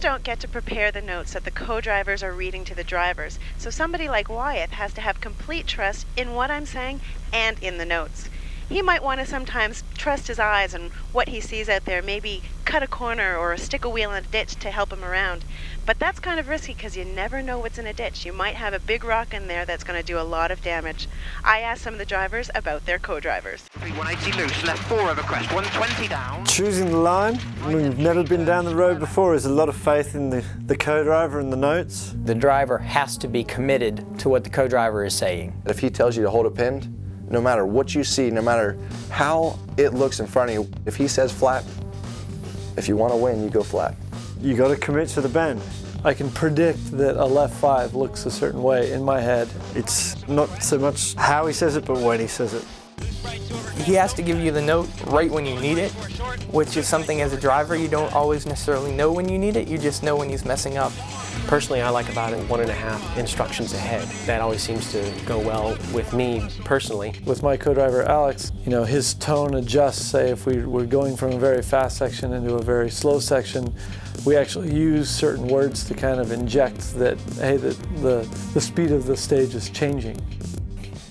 don't get to prepare the notes that the co-drivers are reading to the drivers, so somebody like Wyeth has to have complete trust in what I'm saying and in the notes. He might want to sometimes trust his eyes and what he sees out there, maybe cut a corner or stick a wheel in a ditch to help him around. But that's kind of risky because you never know what's in a ditch. You might have a big rock in there that's going to do a lot of damage. I asked some of the drivers about their co-drivers. 180 loose, left 4 over crest, 120 down. Choosing the line when you've never been down the road before is a lot of faith in the co-driver and the notes. The driver has to be committed to what the co-driver is saying. If he tells you to hold a pin, no matter what you see, no matter how it looks in front of you, if he says flat, if you want to win, you go flat. You got to commit to the bend. I can predict that a left 5 looks a certain way in my head. It's not so much how he says it, but when he says it. He has to give you the note right when you need it, which is something as a driver you don't always necessarily know when you need it, you just know when he's messing up. Personally, I like about 1.5 instructions ahead. That always seems to go well with me personally. With my co-driver Alex, you know, his tone adjusts. Say if we're going from a very fast section into a very slow section, we actually use certain words to kind of inject that, hey, the speed of the stage is changing.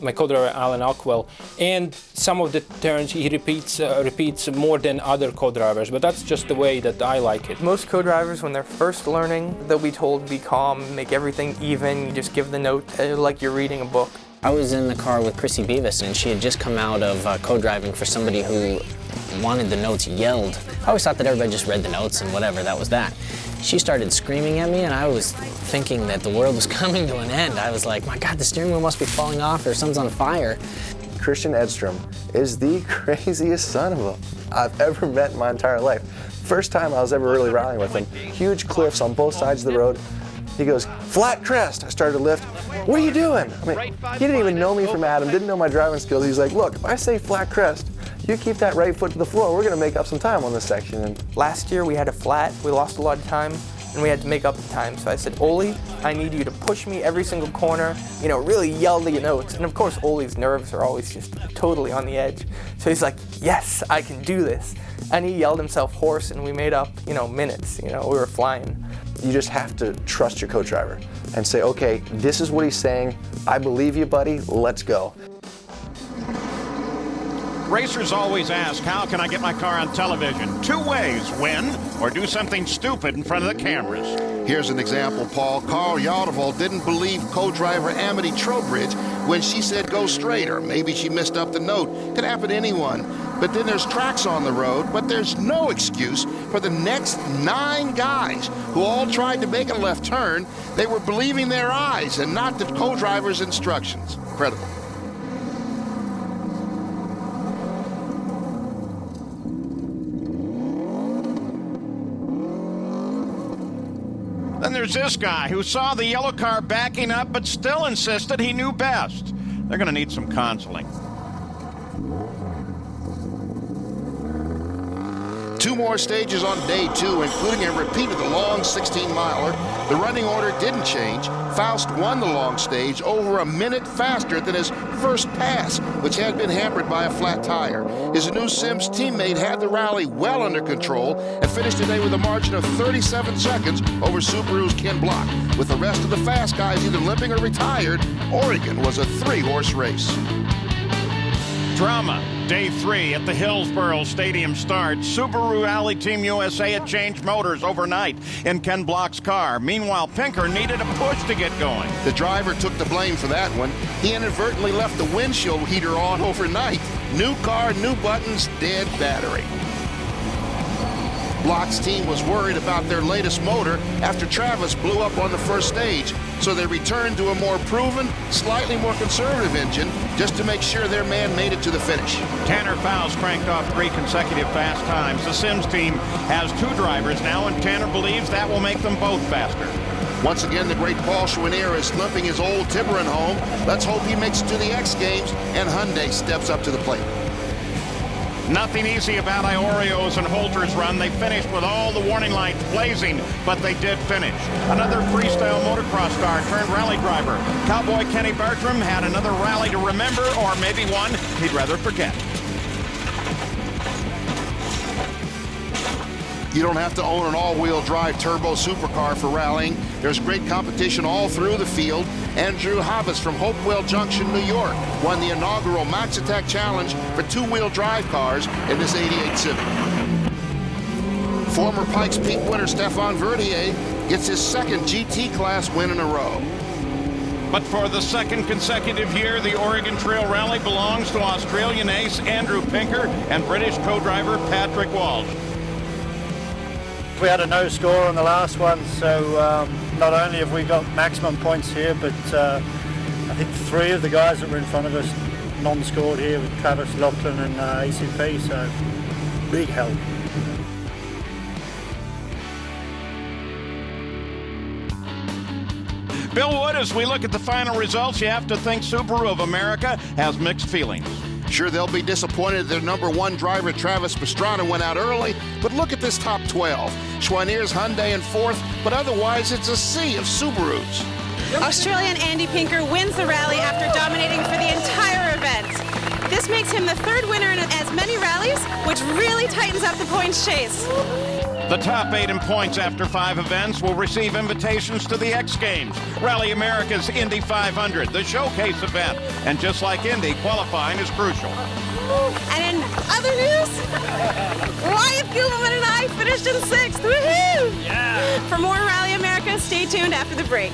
My co-driver Alan Ockwell, and some of the turns he repeats more than other co-drivers, but that's just the way that I like it. Most co-drivers, when they're first learning, they'll be told be calm, make everything even, you just give the note like you're reading a book. I was in the car with Chrissy Beavis, and she had just come out of co-driving for somebody who wanted the notes yelled. I always thought that everybody just read the notes and whatever, that was that. She started screaming at me, and I was thinking that the world was coming to an end. I was like, my God, the steering wheel must be falling off or something's on fire. Christian Edstrom is the craziest son of a I've ever met in my entire life. First time I was ever really rallying with him. Huge cliffs on both sides of the road. He goes, flat crest. I started to lift. What are you doing? I mean, he didn't even know me from Adam, didn't know my driving skills. He's like, look, if I say flat crest, you keep that right foot to the floor, we're going to make up some time on this section. And last year we had a flat, we lost a lot of time, and we had to make up the time. So I said, Ole, I need you to push me every single corner, you know, really yell the notes. And of course, Ole's nerves are always just totally on the edge. So he's like, yes, I can do this. And he yelled himself hoarse, and we made up, you know, minutes, you know, we were flying. You just have to trust your co-driver and say, okay, this is what he's saying. I believe you, buddy. Let's go. Racers always ask, how can I get my car on television? 2 ways, win or do something stupid in front of the cameras. Here's an example, Paul. Carl Yaudeval didn't believe co-driver Amity Trowbridge when she said go straight, or maybe she missed up the note. Could happen to anyone. But then there's tracks on the road, but there's no excuse for the next 9 guys who all tried to make a left turn. They were believing their eyes and not the co-driver's instructions. Incredible. Then there's this guy who saw the yellow car backing up but still insisted he knew best. They're going to need some counseling. 2 more stages on day 2, including a repeat of the long 16-miler. The running order didn't change. Faust won the long stage over a minute faster than his first pass, which had been hampered by a flat tire. His new Sims teammate had the rally well under control and finished today with a margin of 37 seconds over Subaru's Ken Block. With the rest of the fast guys either limping or retired, Oregon was a 3-horse race. Drama. Day 3 at the Hillsborough Stadium start. Subaru Rally Team USA had changed motors overnight in Ken Block's car. Meanwhile, Pinker needed a push to get going. The driver took the blame for that one. He inadvertently left the windshield heater on overnight. New car, new buttons, dead battery. Block's team was worried about their latest motor after Travis blew up on the first stage, so they returned to a more proven, slightly more conservative engine just to make sure their man made it to the finish. Tanner Faust cranked off 3 consecutive fast times. The Sims team has 2 drivers now, and Tanner believes that will make them both faster. Once again, the great Paul Schwanier is limping his old Tiburon home. Let's hope he makes it to the X Games and Hyundai steps up to the plate. Nothing easy about Ioreo's and Holter's run. They finished with all the warning lights blazing, but they did finish. Another freestyle motocross star turned rally driver. Cowboy Kenny Bertram had another rally to remember, or maybe one he'd rather forget. You don't have to own an all-wheel drive turbo supercar for rallying. There's great competition all through the field. Andrew Havis from Hopewell Junction, New York, won the inaugural Max Attack Challenge for two-wheel drive cars in this 88 Civic. Former Pikes Peak winner Stefan Verdier gets his second GT class win in a row. But for the second consecutive year, the Oregon Trail Rally belongs to Australian ace Andrew Pinker and British co-driver Patrick Walsh. We had a no score on the last one, so not only have we got maximum points here, but I think 3 of the guys that were in front of us non-scored here with Travis, Lachlan and ACP, so big help. Bill Wood, as we look at the final results, you have to think Subaru of America has mixed feelings. Sure, they'll be disappointed their number 1 driver, Travis Pastrana, went out early, but look at this top 12. Schweiner's Hyundai in 4th, but otherwise it's a sea of Subarus. Australian Andy Pinker wins the rally after dominating for the entire event. This makes him the 3rd winner in as many rallies, which really tightens up the points chase. The top 8 in points after 5 events will receive invitations to the X Games, Rally America's Indy 500, the showcase event. And just like Indy, qualifying is crucial. And in other news, Wyatt Gilman and I finished in 6th. Woohoo! Yeah! For more Rally America, stay tuned after the break.